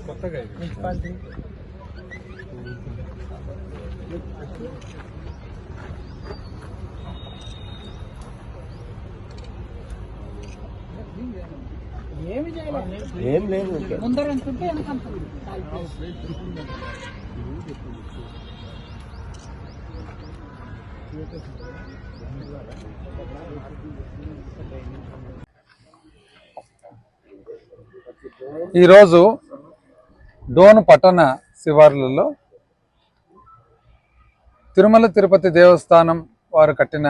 కొత్తగా మున్సిపాలిటీ ఏం లేదు ముందర అనుకుంటే ఈరోజు డోను పట్టణ శివార్లలో తిరుమల తిరుపతి దేవస్థానం వారు కట్టిన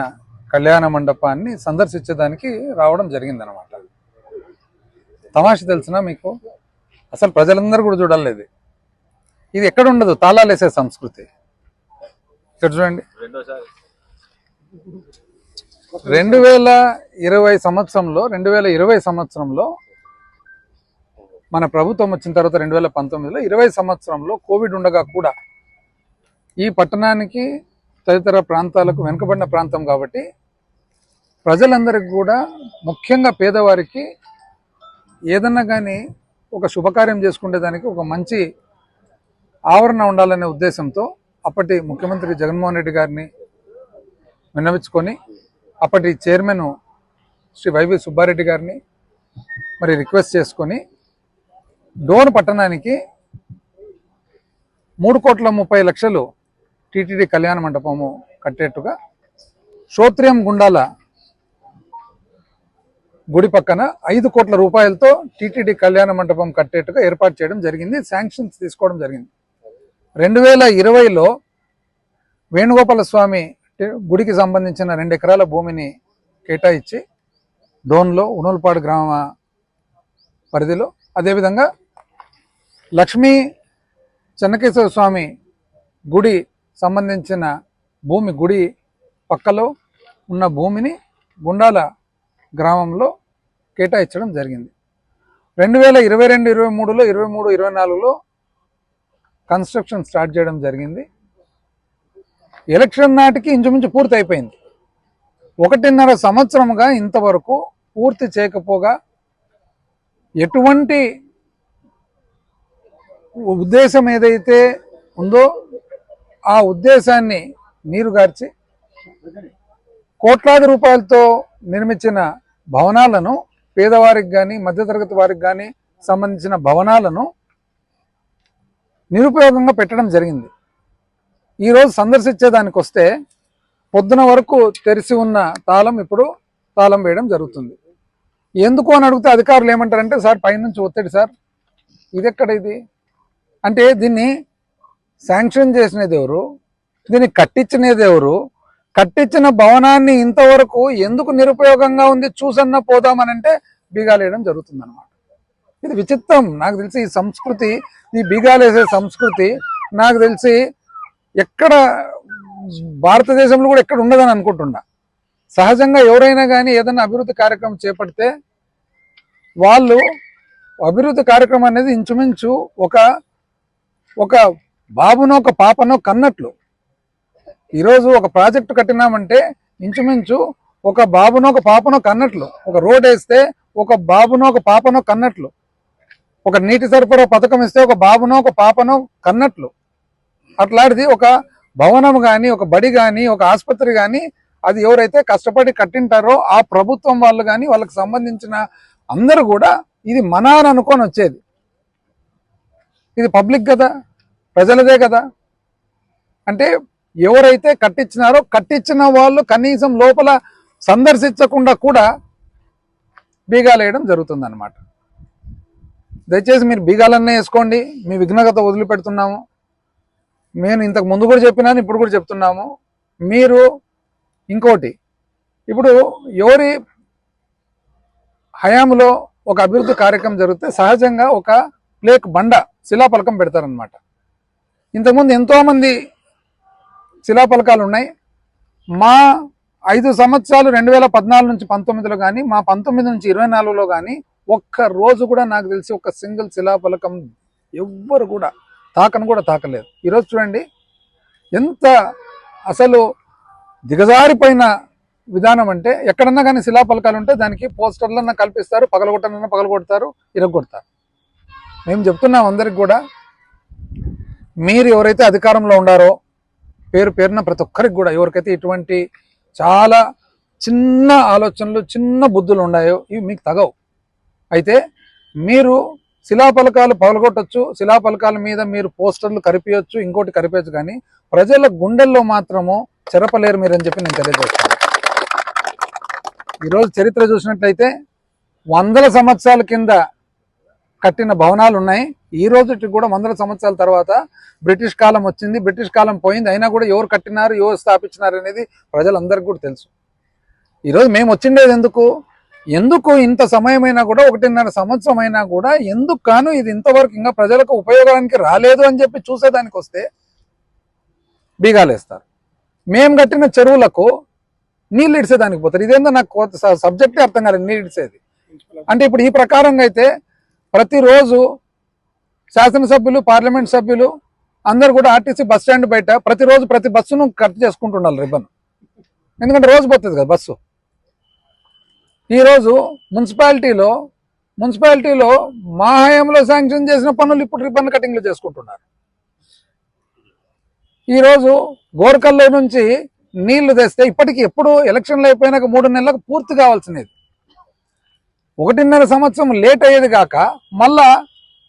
కళ్యాణ మండపాన్ని సందర్శించడానికి రావడం జరిగిందనమాట. తమాష తెలిసిన మీకు, అసలు ప్రజలందరూ కూడా చూడాలి. ఇది ఎక్కడ ఉండదు, తాళాలు వేసే సంస్కృతి. ఇక్కడ చూడండి, 2020 సంవత్సరంలో మన ప్రభుత్వం వచ్చిన తర్వాత 2019లో 20 సంవత్సరంలో కోవిడ్ ఉండగా కూడా ఈ పట్టణానికి తదితర ప్రాంతాలకు వెనుకబడిన ప్రాంతం కాబట్టి ప్రజలందరికీ కూడా, ముఖ్యంగా పేదవారికి ఏదన్నా కానీ ఒక శుభకార్యం చేసుకునేదానికి ఒక మంచి ఆవరణ ఉండాలనే ఉద్దేశంతో అప్పటి ముఖ్యమంత్రి జగన్మోహన్ రెడ్డి గారిని విన్నవించుకొని అప్పటి చైర్మన్ శ్రీ వైవి సుబ్బారెడ్డి గారిని మరి రిక్వెస్ట్ చేసుకొని డోను పట్టణానికి 3,30,00,000 టీటీడీ కళ్యాణ మండపము కట్టేట్టుగా శ్రోత్రియం గుండాల గుడి పక్కన 5 కోట్ల రూపాయలతో టీటీడీ కళ్యాణ మండపం కట్టేట్టుగా ఏర్పాటు చేయడం జరిగింది. శాంక్షన్స్ తీసుకోవడం జరిగింది. 2020లో వేణుగోపాల స్వామి గుడికి సంబంధించిన 2 ఎకరాల భూమిని కేటాయించి డోన్లో ఉనులపాడు గ్రామ పరిధిలో, అదేవిధంగా లక్ష్మీ చెన్నకేశ్వర స్వామి గుడి సంబంధించిన భూమి, గుడి పక్కలో ఉన్న భూమిని గుండాల గ్రామంలో కేటాయించడం జరిగింది. 2022, 23లో 23, 24లో కన్స్ట్రక్షన్ స్టార్ట్ చేయడం జరిగింది. ఎలక్షన్ నాటికి ఇంచుమించు పూర్తి అయిపోయింది. 1.5 సంవత్సరముగా ఇంతవరకు పూర్తి చేయకపోగా ఎటువంటి ఉద్దేశం ఏదైతే ఉందో ఆ ఉద్దేశాన్ని నీరుగార్చి కోట్లాది రూపాయలతో నిర్మించిన భవనాలను, పేదవారికి కానీ మధ్యతరగతి వారికి కానీ సంబంధించిన భవనాలను నిరుపయోగంగా పెట్టడం జరిగింది. ఈరోజు సందర్శించేదానికి వస్తే పొద్దున వరకు తెరిచి ఉన్న తాళం ఇప్పుడు తాళం వేయడం జరుగుతుంది. ఎందుకు అని అడిగితే అధికారులు ఏమంటారంటే, సార్ పైనుంచి ఒత్తిడి సార్, ఇది ఎక్కడ ఇది అంటే, దీన్ని శాంక్షన్ చేసినది ఎవరు, దీన్ని కట్టించినది ఎవరు, కట్టించిన భవనాన్ని ఇంతవరకు ఎందుకు నిరుపయోగంగా ఉంది చూసన్నా పోదామనంటే బీగాలేయడం జరుగుతుంది అన్నమాట. ఇది విచిత్రం. నాకు తెలిసి ఈ సంస్కృతి, ఈ బీగాలేసే సంస్కృతి నాకు తెలిసి ఎక్కడ భారతదేశంలో కూడా ఎక్కడ ఉండదని అనుకుంటున్నా. సహజంగా ఎవరైనా కానీ ఏదైనా అభివృద్ధి కార్యక్రమం చేపడితే వాళ్ళు అభివృద్ధి కార్యక్రమం అనేది ఇంచుమించు ఒక బాబునో ఒక పాపనో కన్నట్లు. ఈరోజు ఒక ప్రాజెక్టు కట్టినామంటే ఇంచుమించు ఒక బాబునో ఒక పాపనో కన్నట్లు. ఒక రోడ్ వేస్తే ఒక బాబునో ఒక పాపనో కన్నట్లు. ఒక నీటి సరఫరా పథకం ఇస్తే ఒక బాబునో ఒక పాపనో కన్నట్లు. అట్లాంటిది ఒక భవనం కానీ, ఒక బడి కానీ, ఒక ఆసుపత్రి కానీ, అది ఎవరైతే కష్టపడి కట్టింటారో ఆ ప్రభుత్వం వాళ్ళు కానీ, వాళ్ళకి సంబంధించిన అందరూ కూడా ఇది మన అని అనుకొని వచ్చేది. ఇది పబ్లిక్ కదా, ప్రజలదే కదా. అంటే ఎవరైతే కట్టించినారో కట్టించిన వాళ్ళు కనీసం లోపల సందర్శించకుండా కూడా బీగాలేయడం జరుగుతుంది అన్నమాట. దయచేసి మీరు బీగాలన్నీ వేసుకోండి, మీ విఘ్నత వదిలిపెడుతున్నాము. నేను ఇంతకు ముందు కూడా చెప్పినాను, ఇప్పుడు కూడా చెప్తున్నాము. మీరు ఇంకోటి, ఇప్పుడు ఎవరి హయాంలో ఒక అభివృద్ధి కార్యక్రమం జరిగితే సహజంగా ఒక లేక్ బండ శిలాఫలకం పెడతారనమాట. ఇంతకుముందు ఎంతోమంది శిలాఫలకాలు ఉన్నాయి. మా 5 సంవత్సరాలు 2014 నుంచి 19లో కానీ, మా 19 నుంచి 24లో కానీ ఒక్క రోజు కూడా నాకు తెలిసి ఒక సింగిల్ శిలాఫలకం ఎవ్వరు కూడా తాకలేదు. ఈరోజు చూడండి ఎంత అసలు దిగజారిపోయిన విధానం అంటే, ఎక్కడన్నా కానీ శిలాఫలకాలు ఉంటే దానికి పోస్టర్లన్నా కల్పిస్తారు, పగలగొట్టనన్నా పగలగొడతారు, ఇరగొడతారు. మేము చెప్తున్నాం అందరికి కూడా, మీరు ఎవరైతే అధికారంలో ఉండారో పేరున ప్రతి ఒక్కరికి కూడా ఎవరికైతే ఇటువంటి చాలా చిన్న ఆలోచనలు, చిన్న బుద్ధులు ఉన్నాయో ఇవి మీకు తగవు. అయితే మీరు శిలాఫలకాలు పగలగొట్టచ్చు, శిలాఫలకాల మీద మీరు పోస్టర్లు కరిపించచ్చు, ఇంకోటి కరిపించచ్చు, కానీ ప్రజల గుండెల్లో మాత్రము చెరపలేరు మీరని చెప్పి నేను తెలియజేస్తాను. ఈరోజు చరిత్ర చూసినట్లయితే 100ల సంవత్సరాల కింద కట్టిన భవనాలు ఉన్నాయి. ఈ రోజుకి కూడా 100ల సంవత్సరాల తర్వాత బ్రిటిష్ కాలం వచ్చింది, బ్రిటిష్ కాలం పోయింది, అయినా కూడా ఎవరు కట్టినారు, ఎవరు స్థాపించినారు అనేది ప్రజలందరికీ కూడా తెలుసు. ఈరోజు మేము వచ్చిండేది ఎందుకు ఇంత సమయమైనా కూడా 1.5 సంవత్సరం అయినా కూడా ఎందుకు కాను ఇది ఇంతవరకు ఇంకా ప్రజలకు ఉపయోగానికి రాలేదు అని చెప్పి చూసేదానికి వస్తే బీగాలేస్తారు. మేము కట్టిన చెరువులకు నీళ్ళు ఇడిసేదానికి పోతారు. ఇదేందో నాకు సబ్జెక్టే అర్థం కాలేదు, నీళ్ళు ఇడిసేది అంటే. ఇప్పుడు ఈ ప్రకారంగా అయితే ప్రతిరోజు శాసనసభ్యులు, పార్లమెంట్ సభ్యులు అందరు కూడా ఆర్టీసీ బస్ స్టాండ్ బయట ప్రతిరోజు ప్రతి బస్సును కట్ చేసుకుంటుండాలి రిబ్బన్, ఎందుకంటే రోజు పోతుంది కదా బస్సు. ఈరోజు మున్సిపాలిటీలో మా హయాంలో శాంక్షన్ చేసిన పనులు ఇప్పుడు రిబ్బన్ కటింగ్లు చేసుకుంటున్నారు. ఈరోజు గోర్కల్లో నుంచి నీళ్లు తెస్తే ఇప్పటికి ఎప్పుడు ఎలక్షన్లు అయిపోయినాక 3 నెలలకు పూర్తి కావాల్సినది 1.5 సంవత్సరం లేట్ అయ్యేది కాక మళ్ళా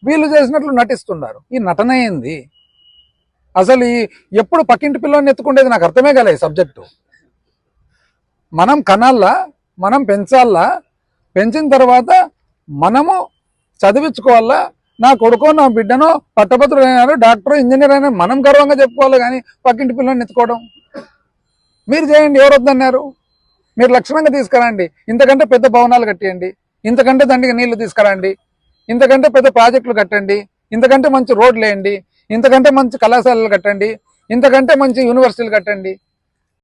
వీళ్ళు చేసినట్లు నటిస్తున్నారు. ఈ నటన ఏంది అసలు? ఎప్పుడు పక్కింటి పిల్లని ఎత్తుకుండేది నాకు అర్థమే కాలే ఈ సబ్జెక్టు. మనం కనాల్లా, మనం పెంచాలా, పెంచిన తర్వాత మనము చదివించుకోవాలా. నా కొడుకో నా బిడ్డనో పట్టభద్రులు అయినారు, డాక్టర్, ఇంజనీర్ అయినా మనం గర్వంగా చెప్పుకోవాలి, కానీ పక్కింటి పిల్లని ఎత్తుకోవడం మీరు చేయండి. ఎవరు వద్దన్నారు? మీరు లక్షణంగా తీసుకురండి, ఇంతకంటే పెద్ద భవనాలు కట్టేయండి, ఇంతకంటే దండిగా నీళ్లు తీసుకురండి, ఇంతకంటే పెద్ద ప్రాజెక్టులు కట్టండి, ఇంతకంటే మంచి రోడ్లు వేయండి, ఇంతకంటే మంచి కళాశాలలు కట్టండి, ఇంతకంటే మంచి యూనివర్సిటీలు కట్టండి.